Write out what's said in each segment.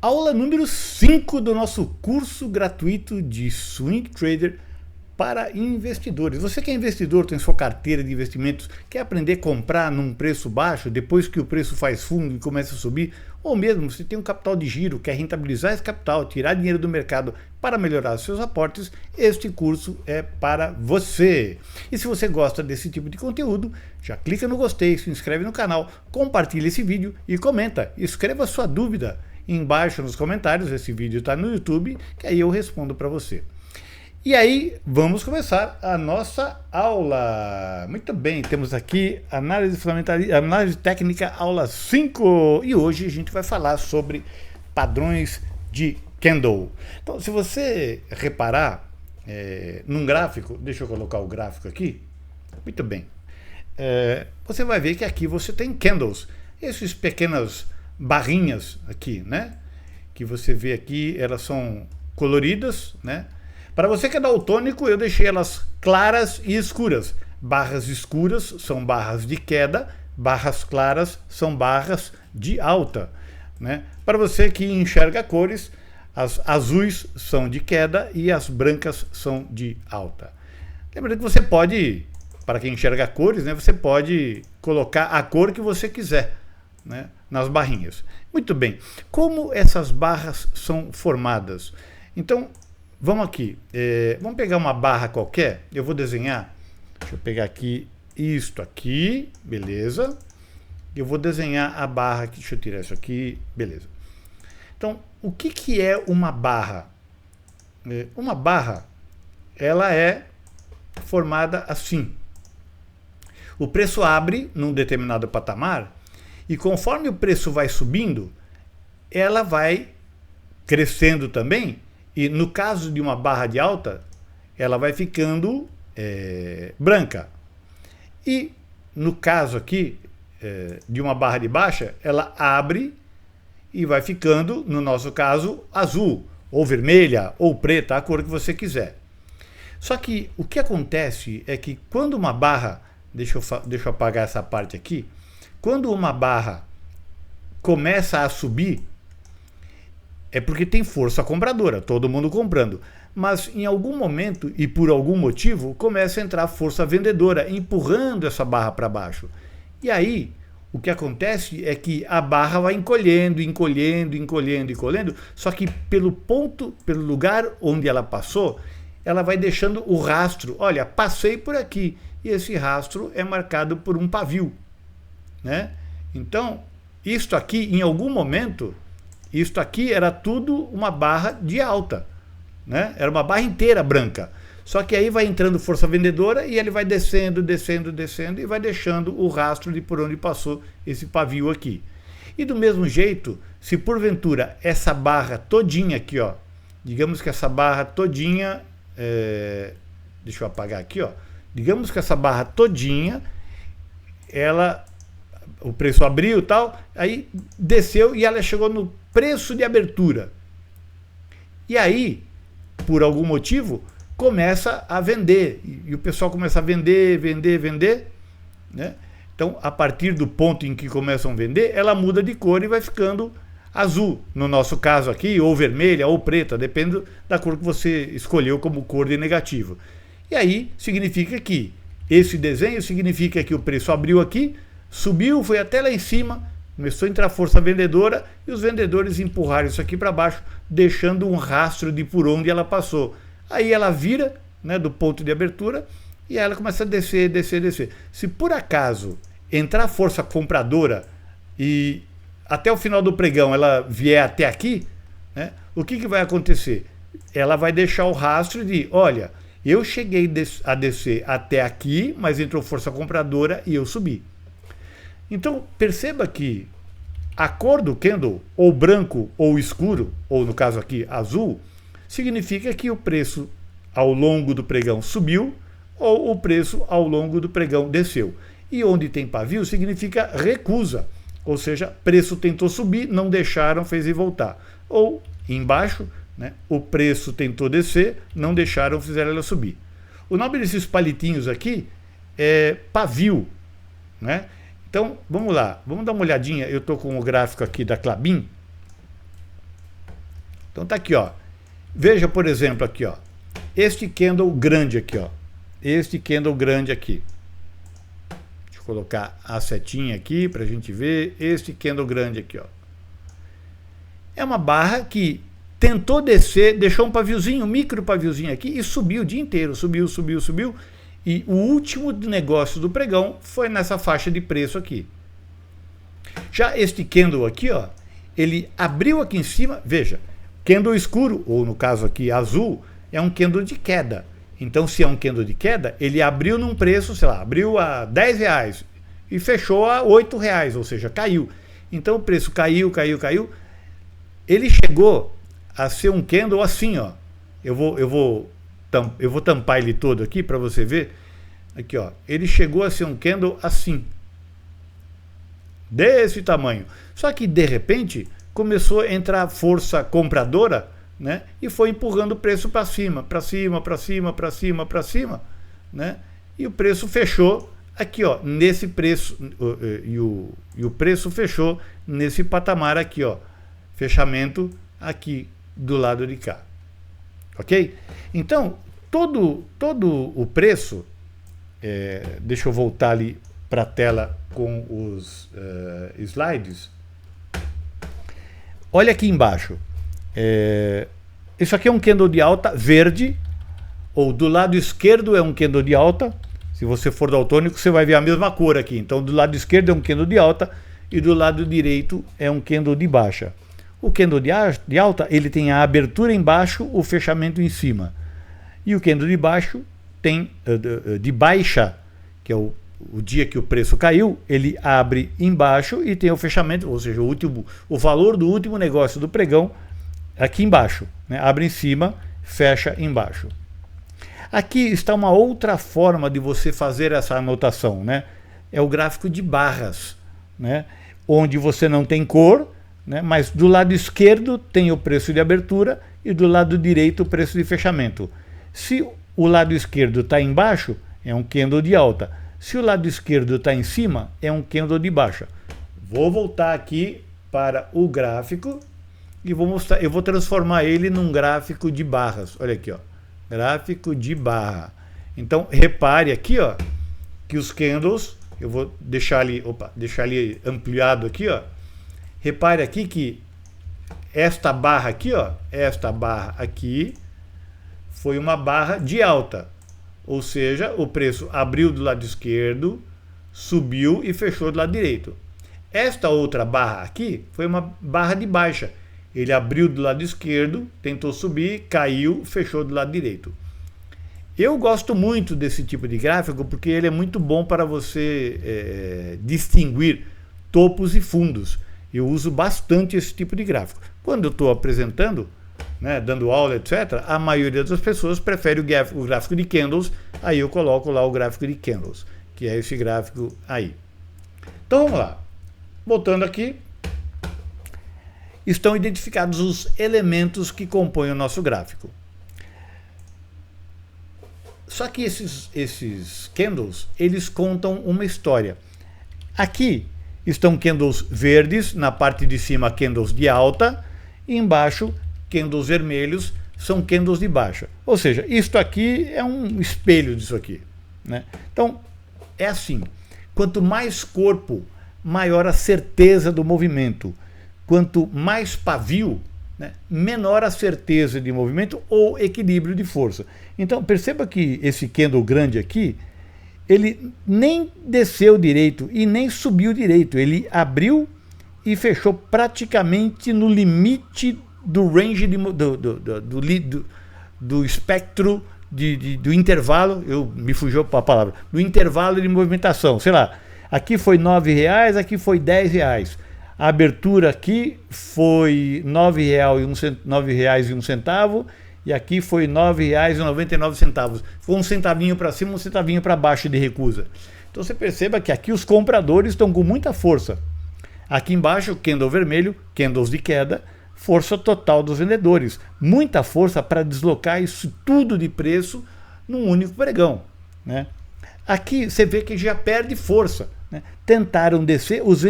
Aula número 5 do nosso curso gratuito de Swing Trader para investidores. Você que é investidor, tem sua carteira de investimentos, quer aprender a comprar num preço baixo, depois que o preço faz fundo e começa a subir, ou mesmo você tem um capital de giro, quer rentabilizar esse capital, tirar dinheiro do mercado para melhorar os seus aportes, este curso é para você. E se você gosta desse tipo de conteúdo, já clica no gostei, se inscreve no canal, compartilha esse vídeo e comenta, escreva sua dúvida embaixo nos comentários. Esse vídeo está no YouTube, que aí eu respondo para você. E aí, vamos começar a nossa aula. Muito bem, temos aqui análise fundamental, análise técnica, aula 5. E hoje a gente vai falar sobre padrões de candle. Então, se você reparar num gráfico, deixa eu colocar o gráfico aqui. Muito bem. Você vai ver que aqui você tem candles, esses pequenas barrinhas aqui, né? Que você vê aqui, elas são coloridas, né? Para você que é daltônico, eu deixei elas claras e escuras. Barras escuras são barras de queda, barras claras são barras de alta, né? Para você que enxerga cores, as azuis são de queda e as brancas são de alta. Lembrando que você pode, para quem enxerga cores, né, você pode colocar a cor que você quiser, né, nas barrinhas. Muito bem, como essas barras são formadas? Então, vamos aqui, vamos pegar uma barra qualquer, eu vou desenhar, deixa eu pegar aqui, isto aqui, beleza, eu vou desenhar a barra aqui, deixa eu tirar isso aqui, beleza. Então, o que é uma barra? Uma barra, ela é formada assim, o preço abre num determinado patamar, e conforme o preço vai subindo, ela vai crescendo também. E no caso de uma barra de alta, ela vai ficando branca. E no caso aqui, de uma barra de baixa, ela abre e vai ficando, no nosso caso, azul, ou vermelha, ou preta, a cor que você quiser. Só que o que acontece é que quando uma barra, deixa eu apagar essa parte aqui, quando uma barra começa a subir, é porque tem força compradora, todo mundo comprando. Mas em algum momento e por algum motivo, começa a entrar força vendedora, empurrando essa barra para baixo. E aí, o que acontece é que a barra vai encolhendo, encolhendo, encolhendo, encolhendo, só que pelo lugar onde ela passou, ela vai deixando o rastro. Olha, passei por aqui, e esse rastro é marcado por um pavio, né? Então, isto aqui, em algum momento, isto aqui era tudo uma barra de alta, né? Era uma barra inteira branca. Só que aí vai entrando força vendedora e ele vai descendo, descendo, descendo e vai deixando o rastro de por onde passou esse pavio aqui. E do mesmo jeito, se porventura essa barra todinha aqui, ó, digamos que essa barra todinha, deixa eu apagar aqui, ó, digamos que essa barra todinha, o preço abriu e tal, aí desceu e ela chegou no preço de abertura. E aí, por algum motivo, começa a vender. E o pessoal começa a vender, vender, vender, né? Então, a partir do ponto em que começam a vender, ela muda de cor e vai ficando azul. No nosso caso aqui, ou vermelha, ou preta, depende da cor que você escolheu como cor de negativo. E aí, significa que esse desenho significa que o preço abriu aqui, subiu, foi até lá em cima, começou a entrar força vendedora e os vendedores empurraram isso aqui para baixo, deixando um rastro de por onde ela passou. Aí ela vira, né, do ponto de abertura e aí ela começa a descer, descer, descer. Se por acaso entrar força compradora e até o final do pregão ela vier até aqui, né, o que vai acontecer? Ela vai deixar o rastro de, olha, eu cheguei a descer até aqui, mas entrou força compradora e eu subi. Então, perceba que a cor do candle, ou branco ou escuro, ou no caso aqui azul, significa que o preço ao longo do pregão subiu ou o preço ao longo do pregão desceu. E onde tem pavio significa recusa, ou seja, preço tentou subir, não deixaram, fez ir voltar. Ou embaixo, né, o preço tentou descer, não deixaram, fizeram ela subir. O nome desses palitinhos aqui é pavio, né? Então, vamos lá, vamos dar uma olhadinha, eu estou com o gráfico aqui da Klabin. Então tá aqui, ó. Veja, por exemplo, aqui, ó. Este candle grande aqui, ó. Este candle grande aqui. Deixa eu colocar a setinha aqui para a gente ver. Este candle grande aqui, ó. É uma barra que tentou descer, deixou um paviozinho, um micro paviozinho aqui e subiu o dia inteiro. Subiu, subiu, subiu. E o último negócio do pregão foi nessa faixa de preço aqui. Já este candle aqui, ó, ele abriu aqui em cima, veja, candle escuro, ou no caso aqui azul, é um candle de queda. Então, se é um candle de queda, ele abriu num preço, sei lá, abriu a R$10 e fechou a R$8, ou seja, caiu. Então, o preço caiu, caiu, caiu. Ele chegou a ser um candle assim, ó. Eu vou tampar ele todo aqui para você ver. Aqui, ó. Ele chegou a ser um candle assim. Desse tamanho. Só que, de repente, começou a entrar força compradora, né? E foi empurrando o preço para cima, para cima, para cima, para cima, para cima, né? E o preço fechou aqui, ó, nesse preço, e o preço fechou nesse patamar aqui, ó. Fechamento aqui do lado de cá. Ok? Então, todo o preço, deixa eu voltar ali para a tela com os slides. Olha aqui embaixo. Isso aqui é um candle de alta verde, ou do lado esquerdo é um candle de alta. Se você for daltônico, você vai ver a mesma cor aqui. Então, do lado esquerdo é um candle de alta e do lado direito é um candle de baixa. O candle de alta, ele tem a abertura embaixo, o fechamento em cima. E o candle de baixo tem de baixa, que é o dia que o preço caiu, ele abre embaixo e tem o fechamento, ou seja, o valor do último negócio do pregão aqui embaixo, né? Abre em cima, fecha embaixo. Aqui está uma outra forma de você fazer essa anotação, né? É o gráfico de barras, né? Onde você não tem cor, né? Mas do lado esquerdo tem o preço de abertura e do lado direito o preço de fechamento. Se o lado esquerdo está embaixo, é um candle de alta. Se o lado esquerdo está em cima, é um candle de baixa. Vou voltar aqui para o gráfico e vou mostrar. Eu vou transformar ele num gráfico de barras. Olha aqui, ó, gráfico de barra. Então repare aqui, ó, que os candles, eu vou deixar ali ampliado aqui, ó. Repare aqui que esta barra aqui, ó, esta barra aqui foi uma barra de alta. Ou seja, o preço abriu do lado esquerdo, subiu e fechou do lado direito. Esta outra barra aqui foi uma barra de baixa. Ele abriu do lado esquerdo, tentou subir, caiu, fechou do lado direito. Eu gosto muito desse tipo de gráfico porque ele é muito bom para você distinguir topos e fundos. Eu uso bastante esse tipo de gráfico. Quando eu estou apresentando, né, dando aula, etc., a maioria das pessoas prefere o gráfico de candles, aí eu coloco lá o gráfico de candles, que é esse gráfico aí. Então vamos lá. Voltando aqui, estão identificados os elementos que compõem o nosso gráfico. Só que esses candles, eles contam uma história. Aqui estão candles verdes, na parte de cima candles de alta, e embaixo candles vermelhos são candles de baixa. Ou seja, isto aqui é um espelho disso aqui, né? Então, é assim, quanto mais corpo, maior a certeza do movimento. Quanto mais pavio, né, menor a certeza de movimento ou equilíbrio de força. Então, perceba que esse candle grande aqui, ele nem desceu direito e nem subiu direito. Ele abriu e fechou praticamente no limite do range do espectro do intervalo. Me fugiu a palavra, do intervalo de movimentação. Sei lá, aqui foi R$9, aqui foi R$10. A abertura aqui foi R$9,01 e aqui foi R$9,99. Foi um centavinho para cima, um centavinho para baixo de recusa. Então você perceba que aqui os compradores estão com muita força. Aqui embaixo, candle vermelho, candles de queda, força total dos vendedores. Muita força para deslocar isso tudo de preço num único pregão, né? Aqui você vê que já perde força, né? Tentaram descer, os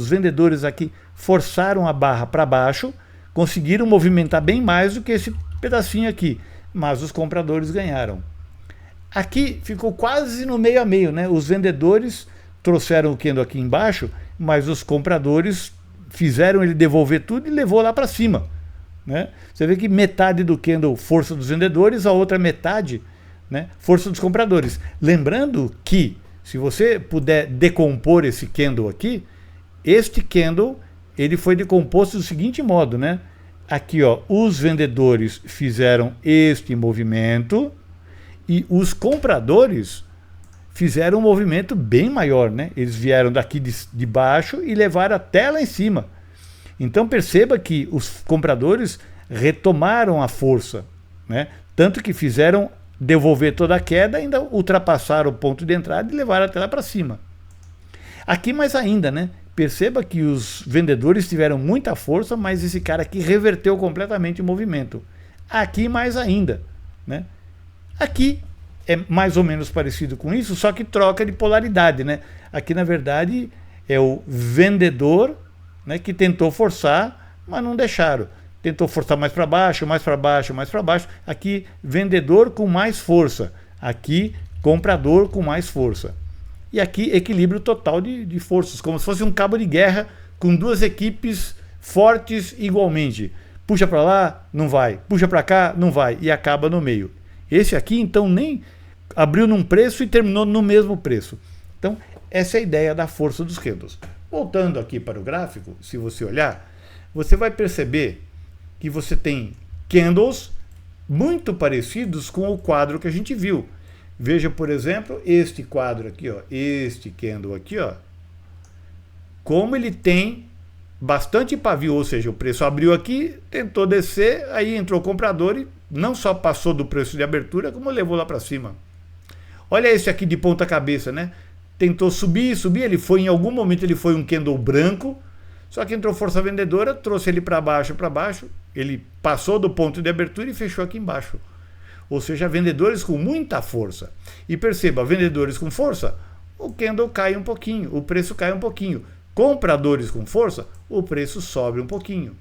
vendedores aqui forçaram a barra para baixo, conseguiram movimentar bem mais do que esse pedacinho aqui, mas os compradores ganharam. Aqui ficou quase no meio a meio, né? Os vendedores trouxeram o candle aqui embaixo, mas os compradores fizeram ele devolver tudo e levou lá para cima, né? Você vê que metade do candle força dos vendedores, a outra metade, né, força dos compradores. Lembrando que, se você puder decompor esse candle aqui, este candle ele foi decomposto do seguinte modo, né? Aqui, ó, os vendedores fizeram este movimento e os compradores fizeram um movimento bem maior, né? Eles vieram daqui de baixo e levaram até lá em cima. Então perceba que os compradores retomaram a força, né? Tanto que fizeram devolver toda a queda, ainda ultrapassaram o ponto de entrada e levaram até lá para cima. Aqui mais ainda, né? Perceba que os vendedores tiveram muita força, mas esse cara aqui reverteu completamente o movimento. Aqui mais ainda, né? Aqui é mais ou menos parecido com isso, só que troca de polaridade, né? Aqui na verdade é o vendedor, né, que tentou forçar, mas não deixaram. Tentou forçar mais para baixo, mais para baixo, mais para baixo. Aqui vendedor com mais força. Aqui comprador com mais força. E aqui equilíbrio total de forças, como se fosse um cabo de guerra com duas equipes fortes igualmente. Puxa para lá, não vai. Puxa para cá, não vai. E acaba no meio. Esse aqui, então, nem abriu num preço e terminou no mesmo preço. Então, essa é a ideia da força dos candles. Voltando aqui para o gráfico, se você olhar, você vai perceber que você tem candles muito parecidos com o quadro que a gente viu. Veja, por exemplo, este quadro aqui, ó, este candle aqui, ó, como ele tem bastante pavio, ou seja, o preço abriu aqui, tentou descer, aí entrou o comprador e não só passou do preço de abertura, como levou lá para cima. Olha esse aqui de ponta cabeça, né? Tentou subir, ele foi, em algum momento ele foi um candle branco, só que entrou força vendedora, trouxe ele para baixo, ele passou do ponto de abertura e fechou aqui embaixo. Ou seja, vendedores com muita força. E perceba, vendedores com força, o candle cai um pouquinho, o preço cai um pouquinho. Compradores com força, o preço sobe um pouquinho.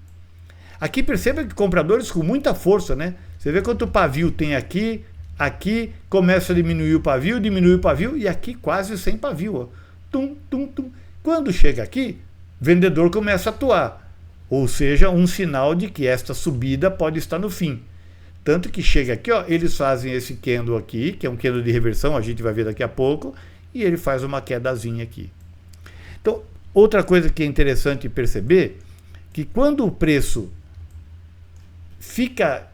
Aqui perceba que compradores com muita força, né? Você vê quanto pavio tem aqui, aqui começa a diminuir o pavio, diminui o pavio e aqui quase sem pavio. Ó. Tum, tum, tum. Quando chega aqui, vendedor começa a atuar. Ou seja, um sinal de que esta subida pode estar no fim. Tanto que chega aqui, ó, eles fazem esse candle aqui, que é um candle de reversão, a gente vai ver daqui a pouco, e ele faz uma quedazinha aqui. Então, outra coisa que é interessante perceber, que quando o preço fica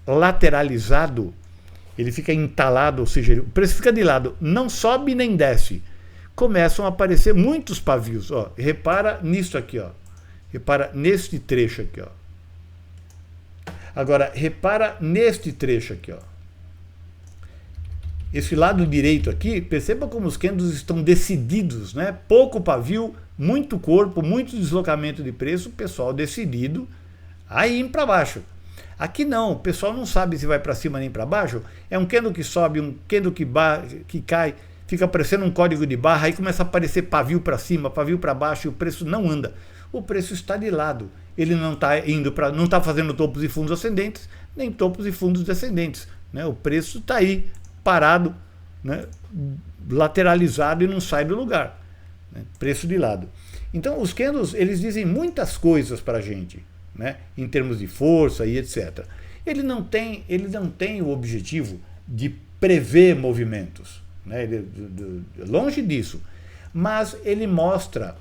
lateralizado, ele fica entalado, ou seja, o preço fica de lado, não sobe nem desce, começam a aparecer muitos pavios. Ó. Repara nisso aqui, ó. Repara neste trecho aqui, ó. Agora, repara neste trecho aqui, ó. Esse lado direito aqui, perceba como os candles estão decididos, né? Pouco pavio, muito corpo, muito deslocamento de preço, pessoal decidido a ir para baixo. Aqui não, o pessoal não sabe se vai para cima nem para baixo. É um candle que sobe, um candle que cai, fica aparecendo um código de barra, aí começa a aparecer pavio para cima, pavio para baixo e o preço não anda. O preço está de lado. Ele não está indo para, não está fazendo topos e fundos ascendentes, nem topos e fundos descendentes, né? O preço está aí parado, né? Lateralizado e não sai do lugar, né? Preço de lado. Então os candles, eles dizem muitas coisas para a gente, né? Em termos de força e etc. Ele não tem o objetivo de prever movimentos, né? Longe disso, mas ele mostra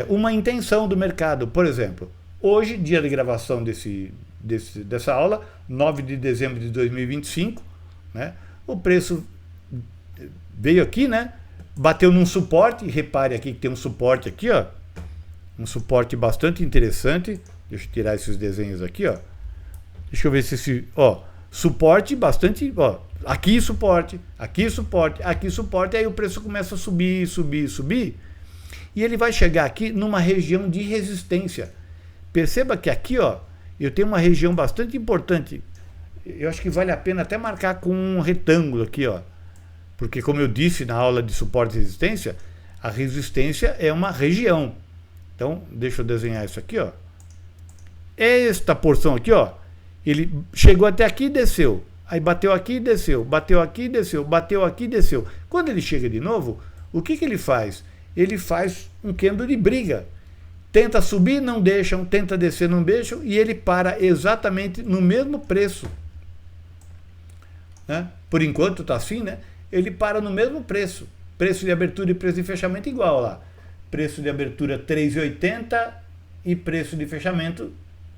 uma intenção do mercado. Por exemplo, hoje, dia de gravação dessa aula, 9 de dezembro de 2025, né, o preço veio aqui, né, bateu num suporte, repare aqui que tem um suporte aqui, ó, um suporte bastante interessante. Deixa eu tirar esses desenhos aqui, ó. Deixa eu ver se esse, ó, suporte bastante, ó, aqui suporte, aqui suporte, aqui suporte, aí o preço começa a subir, subir, subir. E ele vai chegar aqui numa região de resistência. Perceba que aqui, ó, eu tenho uma região bastante importante. Eu acho que vale a pena até marcar com um retângulo aqui, ó. Porque, como eu disse na aula de suporte e resistência, a resistência é uma região. Então, deixa eu desenhar isso aqui, ó. esta porção aqui, ó, ele chegou até aqui e desceu. Aí bateu aqui e desceu, bateu aqui e desceu, bateu aqui e desceu. Quando ele chega de novo, o que ele faz? Ele faz um candle de briga. Tenta subir, não deixam, tenta descer, não deixam, e ele para exatamente no mesmo preço. Né? Por enquanto está assim, né? Ele para no mesmo preço. Preço de abertura e preço de fechamento igual lá. Preço de abertura 3,80 e preço de fechamento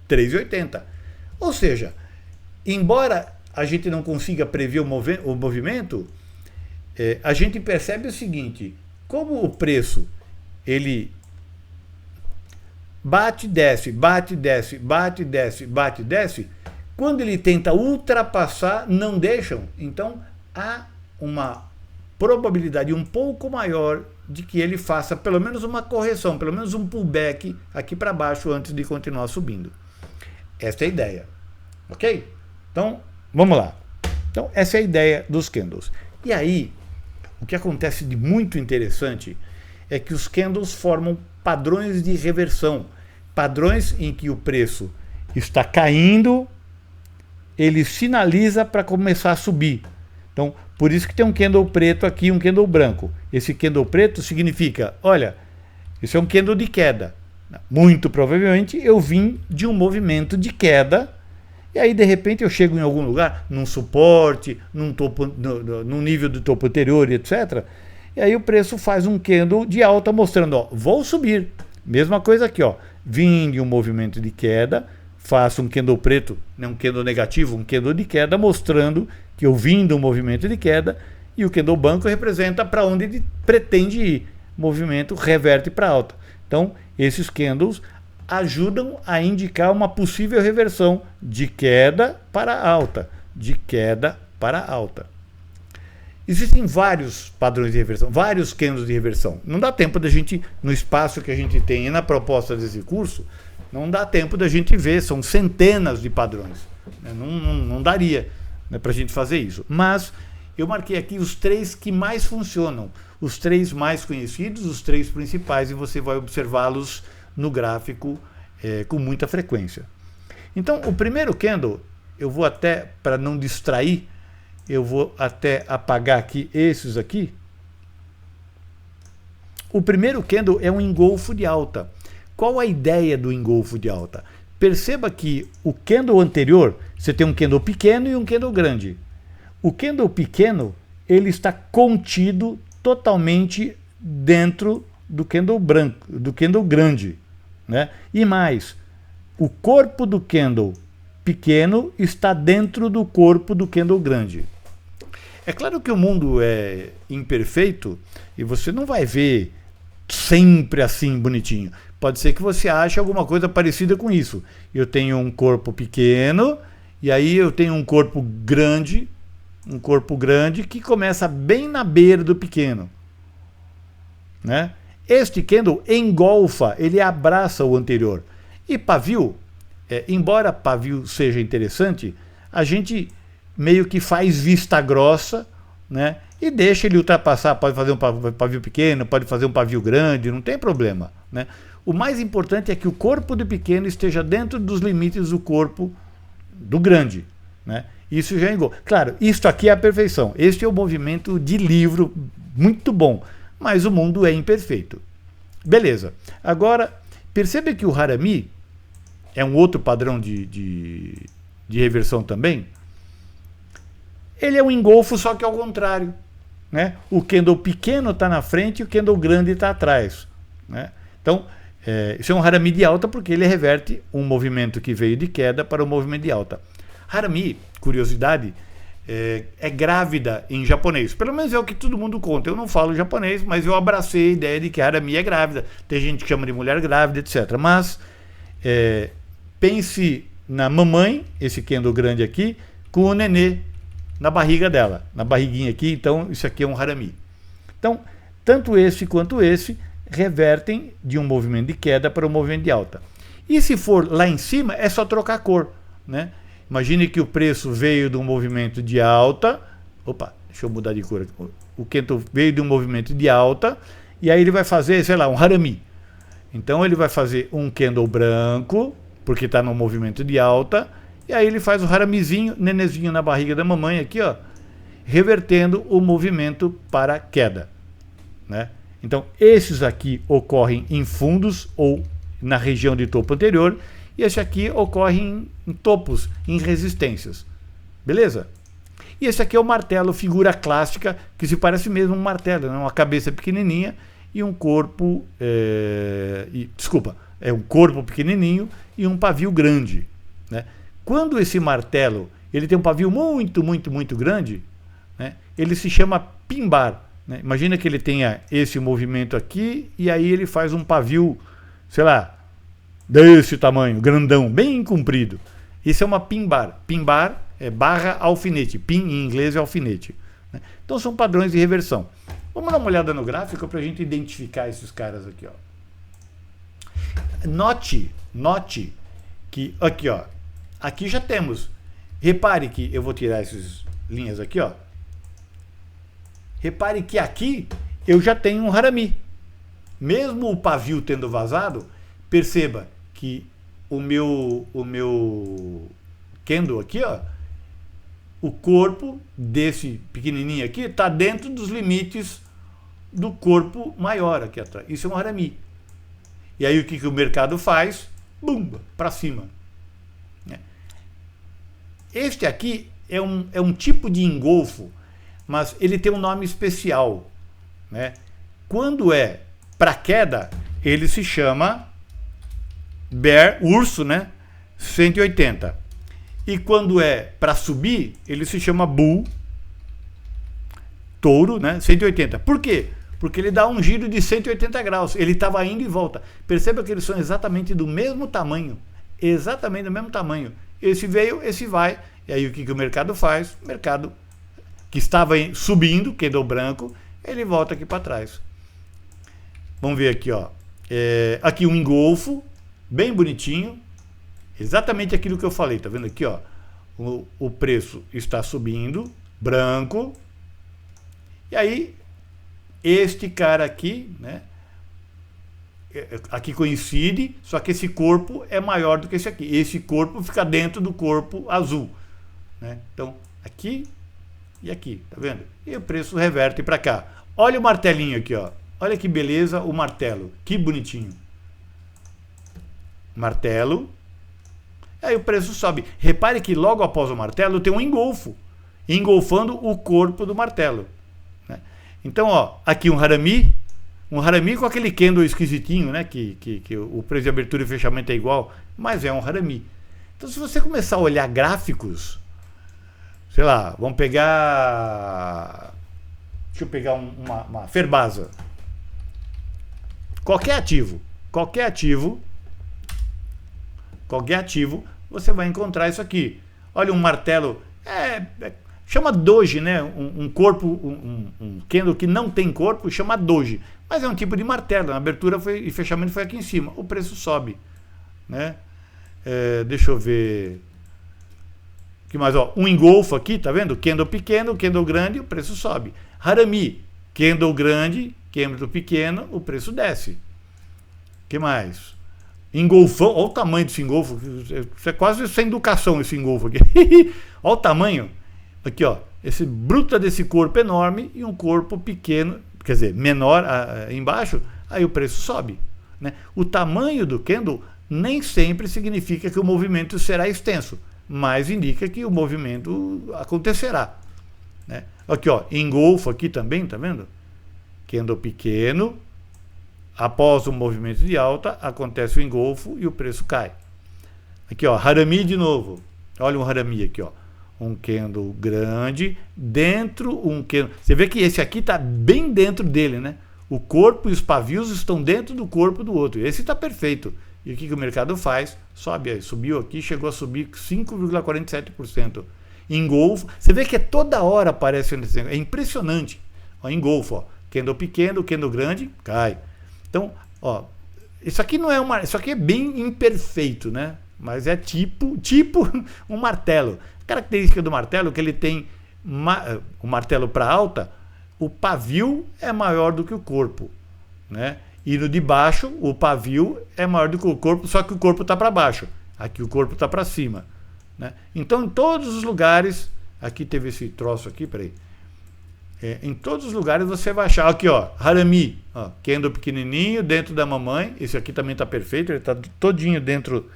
3,80. Ou seja, embora a gente não consiga prever o movimento, a gente percebe o seguinte: como o preço ele bate, desce, bate, desce, bate, desce, bate, desce, quando ele tenta ultrapassar, não deixam. Então há uma probabilidade um pouco maior de que ele faça pelo menos uma correção, pelo menos um pullback aqui para baixo antes de continuar subindo. Essa é a ideia, ok? Então, vamos lá. Então, essa é a ideia dos candles. E aí, o que acontece de muito interessante é que os candles formam padrões de reversão, padrões em que o preço está caindo, ele sinaliza para começar a subir. Então, por isso que tem um candle preto aqui e um candle branco. Esse candle preto significa, olha, isso é um candle de queda. Muito provavelmente eu vim de um movimento de queda, e aí de repente eu chego em algum lugar, num suporte, num nível do topo anterior, etc. E aí o preço faz um candle de alta mostrando, ó, vou subir. Mesma coisa aqui, ó, vim de um movimento de queda, faço um candle preto, né, um candle negativo, um candle de queda, mostrando que eu vim de um movimento de queda, e o candle branco representa para onde ele pretende ir. Movimento reverte para alta. Então, esses candles ajudam a indicar uma possível reversão de queda para alta, de queda para alta. Existem vários padrões de reversão, vários candles de reversão. Não dá tempo da gente, no espaço que a gente tem e na proposta desse curso, não dá tempo da gente ver, são centenas de padrões. Não daria, né, para a gente fazer isso. Mas eu marquei aqui os 3 que mais funcionam, os 3 mais conhecidos, os 3 principais, e você vai observá-los no gráfico com muita frequência. Então, o primeiro candle, eu vou até, para não distrair, eu vou até apagar aqui esses aqui. O primeiro candle é um engolfo de alta. Qual a ideia do engolfo de alta? Perceba que o candle anterior, você tem um candle pequeno e um candle grande. O candle pequeno, ele está contido totalmente dentro do candle branco, do candle grande, né? E mais, o corpo do candle pequeno está dentro do corpo do candle grande. É claro que o mundo é imperfeito e você não vai ver sempre assim bonitinho. Pode ser que você ache alguma coisa parecida com isso. Eu tenho um corpo pequeno e aí eu tenho um corpo grande que começa bem na beira do pequeno, né? Este candle engolfa, ele abraça o anterior. E pavio, embora pavio seja interessante, a gente meio que faz vista grossa, né? E deixa ele ultrapassar, pode fazer um pavio pequeno, pode fazer um pavio grande, não tem problema, né? O mais importante é que o corpo do pequeno esteja dentro dos limites do corpo do grande, né? Isso já engolfa. Claro, isto aqui é a perfeição. Este é o movimento de livro muito bom, mas o mundo é imperfeito. Beleza. Agora, percebe que o Harami é um outro padrão de reversão também. Ele é um engolfo, só que ao contrário, né? O candle pequeno está na frente e o candle grande está atrás, né? Então, isso é um Harami de alta porque ele reverte um movimento que veio de queda para um movimento de alta. Harami, curiosidade, é grávida em japonês. Pelo menos é o que todo mundo conta. Eu não falo japonês, mas eu abracei a ideia de que Harami é grávida. Tem gente que chama de mulher grávida, etc. Mas pense na mamãe, esse candle grande aqui, com o nenê na barriga dela, na barriguinha aqui. Então isso aqui é um Harami. Então, tanto esse quanto esse revertem de um movimento de queda para um movimento de alta. E se for lá em cima, é só trocar a cor, né? Imagine que o preço veio de um movimento de alta. Opa, deixa eu mudar de cor aqui. O candle veio de um movimento de alta e aí ele vai fazer, sei lá, um Harami. Então ele vai fazer um candle branco, porque está no movimento de alta, e aí ele faz o haramizinho, nenezinho na barriga da mamãe aqui, ó, revertendo o movimento para queda, né? Então, esses aqui ocorrem em fundos ou na região de topo anterior, e esse aqui ocorre em topos, em resistências. Beleza? E esse aqui é o martelo, figura clássica, que se parece mesmo um martelo, né? Uma cabeça pequenininha e um corpo... é um corpo pequenininho e um pavio grande, né? Quando esse martelo ele tem um pavio muito, muito, muito grande, né? Ele se chama pin-bar, né? Imagina que ele tenha esse movimento aqui e aí ele faz um pavio, sei lá, desse tamanho, grandão, bem comprido. Isso é uma pin-bar. Pin-bar é barra alfinete. Pin em inglês é alfinete, né? Então são padrões de reversão. Vamos dar uma olhada no gráfico para a gente identificar esses caras aqui, ó. Note que aqui, ó, aqui já temos. Repare que eu vou tirar essas linhas aqui, ó. Repare que aqui eu já tenho um harami. Mesmo o pavio tendo vazado, perceba que o meu candle aqui, ó, o corpo desse pequenininho aqui está dentro dos limites do corpo maior aqui atrás. Isso é um harami. E aí o que o mercado faz? Bumba, para cima. Este aqui é um tipo de engolfo, mas ele tem um nome especial, né? Quando é para queda, ele se chama bear, urso, né? 180. E quando é para subir, ele se chama bull, touro, né? 180. Por quê? Porque ele dá um giro de 180 graus. Ele estava indo e volta. Perceba que eles são exatamente do mesmo tamanho. Exatamente do mesmo tamanho. Esse veio, esse vai. E aí o que o mercado faz? O mercado que estava subindo, candle branco, ele volta aqui para trás. Vamos ver aqui, ó. Aqui um engolfo, bem bonitinho. Exatamente aquilo que eu falei. Tá vendo aqui, ó? O preço está subindo, branco. E aí, este cara aqui, né? Aqui coincide, só que esse corpo é maior do que esse aqui. Esse corpo fica dentro do corpo azul, né? Então, aqui e aqui, tá vendo? E o preço reverte para cá. Olha o martelinho aqui, ó. Olha que beleza o martelo. Que bonitinho. Martelo. Aí o preço sobe. Repare que logo após o martelo tem um engolfo, engolfando o corpo do martelo, né? Então, ó, aqui um harami com aquele candle esquisitinho, né? Que o preço de abertura e fechamento é igual, mas é um harami. Então, se você começar a olhar gráficos, sei lá, vamos pegar... Deixa eu pegar uma Ferbasa. Qualquer ativo, você vai encontrar isso aqui. Olha um martelo, chama doji, né? Um corpo, um candle que não tem corpo, chama doji. Mas é um tipo de martelo, a abertura e fechamento foi aqui em cima. O preço sobe, né? Deixa eu ver... O que mais? Ó, um engolfo aqui, tá vendo? Candle pequeno, candle grande, o preço sobe. Harami, candle grande, candle pequeno, o preço desce. O que mais? Engolfão, olha o tamanho desse engolfo. Isso é quase sem educação, esse engolfo aqui. Olha o tamanho. Aqui, ó. Esse bruta desse corpo enorme e um corpo pequeno, quer dizer, menor embaixo, aí o preço sobe, né? O tamanho do candle nem sempre significa que o movimento será extenso, mas indica que o movimento acontecerá, né? Aqui, ó, engolfo aqui também, tá vendo? Candle pequeno, após o movimento de alta, acontece o engolfo e o preço cai. Aqui, ó, harami de novo. Olha um harami aqui, ó. Um candle grande, dentro um candle. Você vê que esse aqui está bem dentro dele, né? O corpo e os pavios estão dentro do corpo do outro. Esse está perfeito. E o que o mercado faz? Sobe aí. Subiu aqui, chegou a subir 5,47%. Engolfo. Você vê que toda hora aparece. É impressionante. Ó, engolfo, ó. Candle pequeno, candle grande, cai. Então, ó, isso aqui não é isso aqui é bem imperfeito, né? Mas é tipo um martelo. A característica do martelo é que ele tem o martelo para alta, o pavio é maior do que o corpo, né? E no de baixo, o pavio é maior do que o corpo, só que o corpo está para baixo. Aqui o corpo está para cima, né? Então em todos os lugares, aqui teve esse troço aqui, peraí. Em todos os lugares você vai achar, aqui ó, harami, ó, candle pequenininho dentro da mamãe, esse aqui também está perfeito, ele está todinho dentro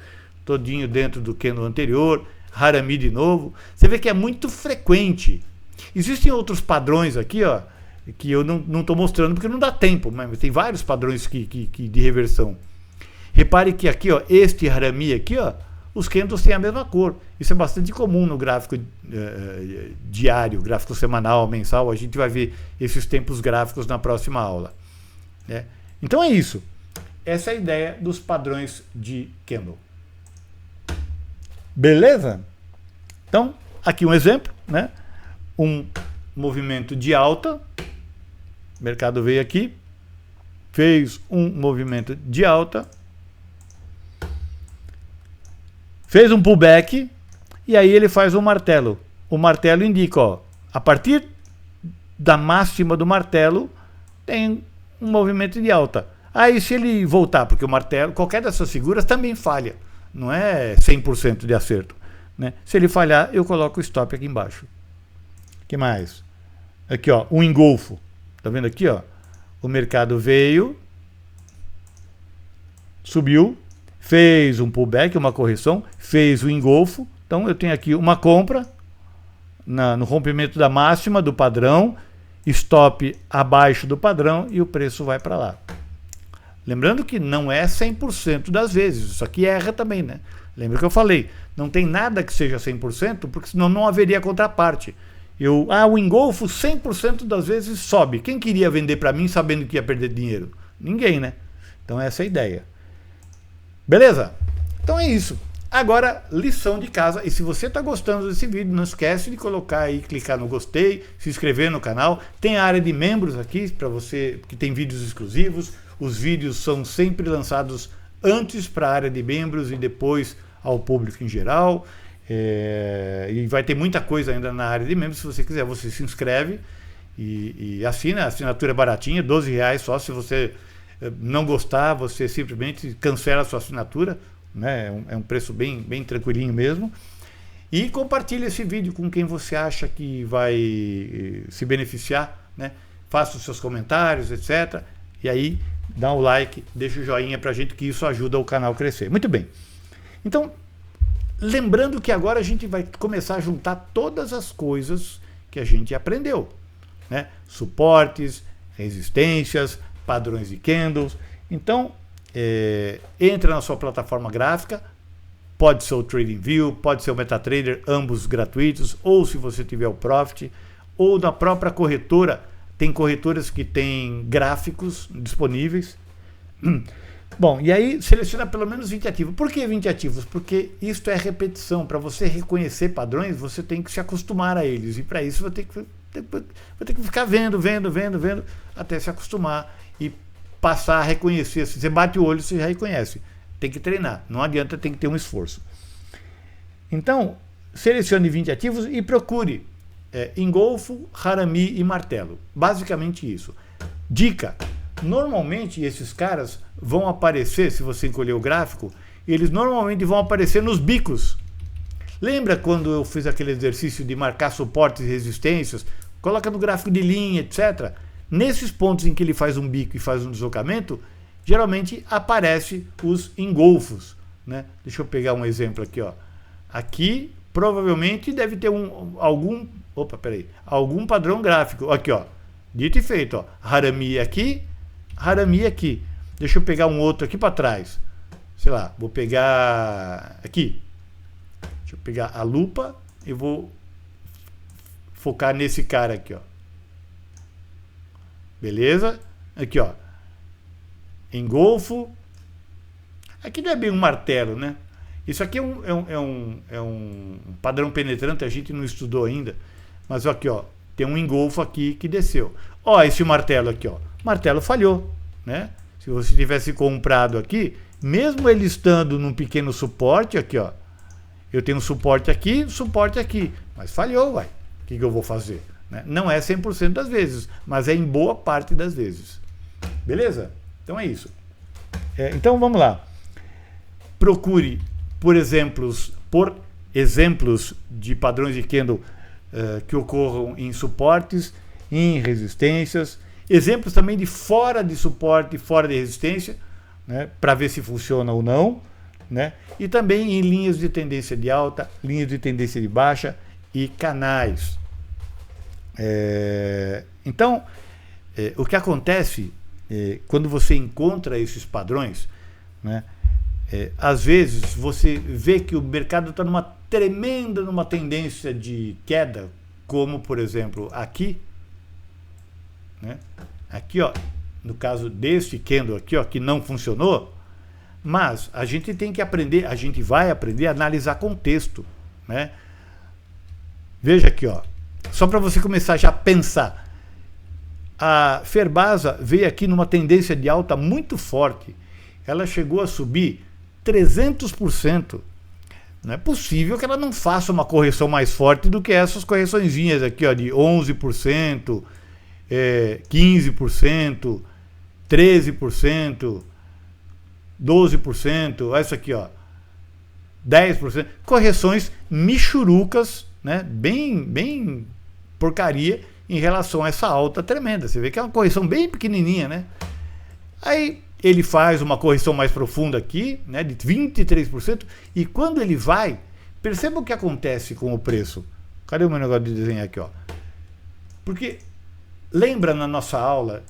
do candle anterior, harami de novo. Você vê que é muito frequente. Existem outros padrões aqui, ó, que eu não estou mostrando porque não dá tempo, mas tem vários padrões de reversão. Repare que aqui, ó, este harami aqui, ó, os candles têm a mesma cor. Isso é bastante comum no gráfico diário, gráfico semanal, mensal. A gente vai ver esses tempos gráficos na próxima aula, né? Então é isso. Essa é a ideia dos padrões de candle. Beleza? Então, aqui um exemplo, né? Um movimento de alta. O mercado veio aqui, fez um movimento de alta, fez um pullback e aí ele faz um martelo. O martelo indica, ó, a partir da máxima do martelo tem um movimento de alta. Aí se ele voltar, porque o martelo, qualquer dessas figuras também falha, não é 100% de acerto, né? Se ele falhar, eu coloco o stop aqui embaixo. O que mais? Aqui, ó, um engolfo. Tá vendo aqui, ó? O mercado veio, subiu, fez um pullback, uma correção, fez o engolfo. Então eu tenho aqui uma compra no rompimento da máxima do padrão, stop abaixo do padrão e o preço vai para lá. Lembrando que não é 100% das vezes, isso aqui erra também, né? Lembra que eu falei, não tem nada que seja 100%, porque senão não haveria contraparte. O engolfo 100% das vezes sobe. Quem queria vender para mim sabendo que ia perder dinheiro? Ninguém, né? Então essa é a ideia. Beleza? Então é isso. Agora, lição de casa. E se você está gostando desse vídeo, não esquece de colocar aí, clicar no gostei, se inscrever no canal. Tem a área de membros aqui para você, que tem vídeos exclusivos. Os vídeos são sempre lançados antes para a área de membros e depois ao público em geral. E vai ter muita coisa ainda na área de membros. Se você quiser, você se inscreve e assina. A assinatura é baratinha, R$12 só. Se você não gostar, você simplesmente cancela a sua assinatura, né? É um preço bem tranquilinho mesmo. E compartilhe esse vídeo com quem você acha que vai se beneficiar, né? Faça os seus comentários, etc. E aí dá um like, deixa o joinha pra gente, que isso ajuda o canal a crescer. Muito bem. Então, lembrando que agora a gente vai começar a juntar todas as coisas que a gente aprendeu, né? Suportes, resistências, padrões de candles. Então, entra na sua plataforma gráfica, pode ser o TradingView, pode ser o MetaTrader, ambos gratuitos, ou se você tiver o Profit, ou na própria corretora. Tem corretoras que têm gráficos disponíveis. Bom, e aí seleciona pelo menos 20 ativos. Por que 20 ativos? Porque isto é repetição. Para você reconhecer padrões, você tem que se acostumar a eles. E para isso vai ter que ficar vendo, até se acostumar e passar a reconhecer. Se você bate o olho, você já reconhece. Tem que treinar. Não adianta, tem que ter um esforço. Então, selecione 20 ativos e procure engolfo, harami e martelo. Basicamente isso. Dica. Normalmente esses caras vão aparecer, se você encolher o gráfico, eles normalmente vão aparecer nos bicos. Lembra quando eu fiz aquele exercício de marcar suportes e resistências? Coloca no gráfico de linha, etc. Nesses pontos em que ele faz um bico e faz um deslocamento, geralmente aparece os engolfos, né? Deixa eu pegar um exemplo aqui, ó. Aqui provavelmente deve ter algum padrão gráfico. Aqui, ó. Dito e feito, ó. Harami aqui, harami aqui. Deixa eu pegar um outro aqui para trás. Sei lá, vou pegar aqui. Deixa eu pegar a lupa e vou focar nesse cara aqui, ó. Beleza? Aqui, ó. Engolfo. Aqui não é bem um martelo, né? Isso aqui é um padrão penetrante, a gente não estudou ainda. Mas aqui, ó, tem um engolfo aqui que desceu. Ó, esse martelo aqui, ó. Martelo falhou, né? Se você tivesse comprado aqui, mesmo ele estando num pequeno suporte aqui, ó. Eu tenho um suporte aqui, mas falhou, uai. O que eu vou fazer? Né? Não é 100% das vezes, mas é em boa parte das vezes. Beleza? Então é isso. Então vamos lá. Procure por exemplos de padrões de candle que ocorram em suportes, em resistências, exemplos também de fora de suporte e fora de resistência, né, para ver se funciona ou não, né, e também em linhas de tendência de alta, linhas de tendência de baixa e canais. Então, o que acontece quando você encontra esses padrões, né, às vezes você vê que o mercado está numa tendência de queda, como por exemplo aqui, né? Aqui, ó, no caso desse candle aqui, ó, que não funcionou, mas a gente tem que aprender, a gente vai aprender a analisar contexto, né? Veja aqui, ó, só para você começar já a pensar. A Ferbasa veio aqui numa tendência de alta muito forte. Ela chegou a subir 300%. Não é possível que ela não faça uma correção mais forte do que essas correçõezinhas aqui, ó, de 11%, 15%, 13%, 12%, olha isso aqui, ó, 10%, correções michurucas, né, bem porcaria em relação a essa alta tremenda. Você vê que é uma correção bem pequenininha, né? Aí ele faz uma correção mais profunda aqui, né, de 23%, e quando ele vai, perceba o que acontece com o preço. Cadê o meu negócio de desenhar aqui, ó? Porque lembra na nossa aula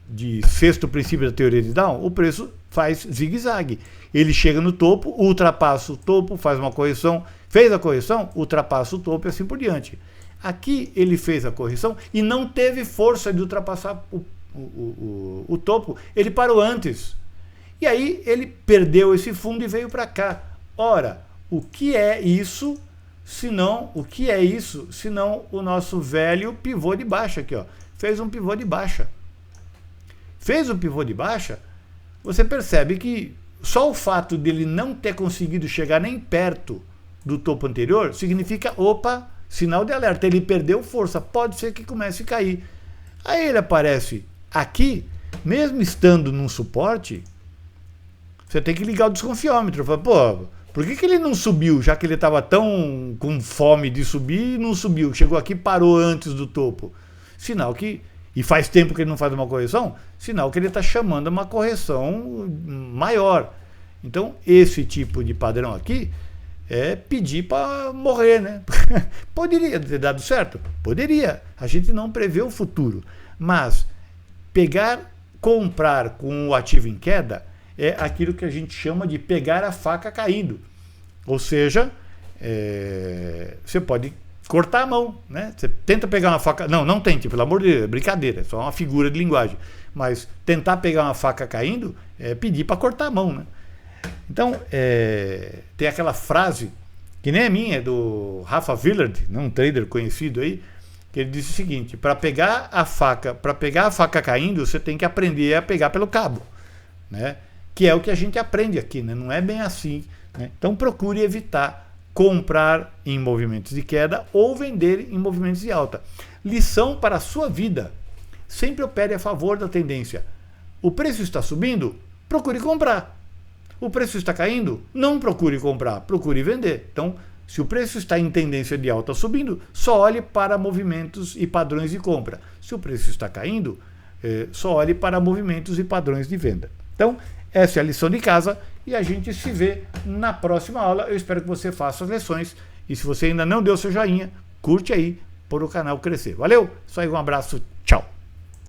de sexto princípio da teoria de Down? O preço faz zigue-zague. Ele chega no topo, ultrapassa o topo, faz uma correção, fez a correção, ultrapassa o topo e assim por diante. Aqui ele fez a correção e não teve força de ultrapassar o topo, ele parou antes. E aí ele perdeu esse fundo e veio para cá. Ora, o que é isso? Senão o nosso velho pivô de baixa aqui, ó. Fez um pivô de baixa. Fez um pivô de baixa, você percebe que só o fato dele não ter conseguido chegar nem perto do topo anterior significa, opa, sinal de alerta, ele perdeu força, pode ser que comece a cair. Aí ele aparece aqui, mesmo estando num suporte, você tem que ligar o desconfiômetro. Fala, pô, por que ele não subiu, já que ele estava tão com fome de subir e não subiu? Chegou aqui e parou antes do topo. Sinal que, e faz tempo que ele não faz uma correção, sinal que ele está chamando uma correção maior. Então, esse tipo de padrão aqui é pedir para morrer, né? Poderia ter dado certo? Poderia. A gente não prevê o futuro. Mas comprar com o ativo em queda é aquilo que a gente chama de pegar a faca caindo. Ou seja, você pode cortar a mão, né? Você tenta pegar uma faca... Não tente, pelo amor de Deus, é brincadeira, é só uma figura de linguagem. Mas tentar pegar uma faca caindo é pedir para cortar a mão, né? Então, tem aquela frase, que nem é minha, é do Rafa Villard, um trader conhecido aí, que ele disse o seguinte: para pegar a faca caindo, você tem que aprender a pegar pelo cabo, né? Que é o que a gente aprende aqui, né? Não é bem assim, né? Então procure evitar comprar em movimentos de queda ou vender em movimentos de alta. Lição para a sua vida: sempre opere a favor da tendência. O preço está subindo? Procure comprar. O preço está caindo? Não procure comprar, procure vender. Então, se o preço está em tendência de alta subindo, só olhe para movimentos e padrões de compra. Se o preço está caindo, só olhe para movimentos e padrões de venda. Então, essa é a lição de casa e a gente se vê na próxima aula. Eu espero que você faça as lições e se você ainda não deu seu joinha, curte aí para o canal crescer. Valeu? Só aí, um abraço.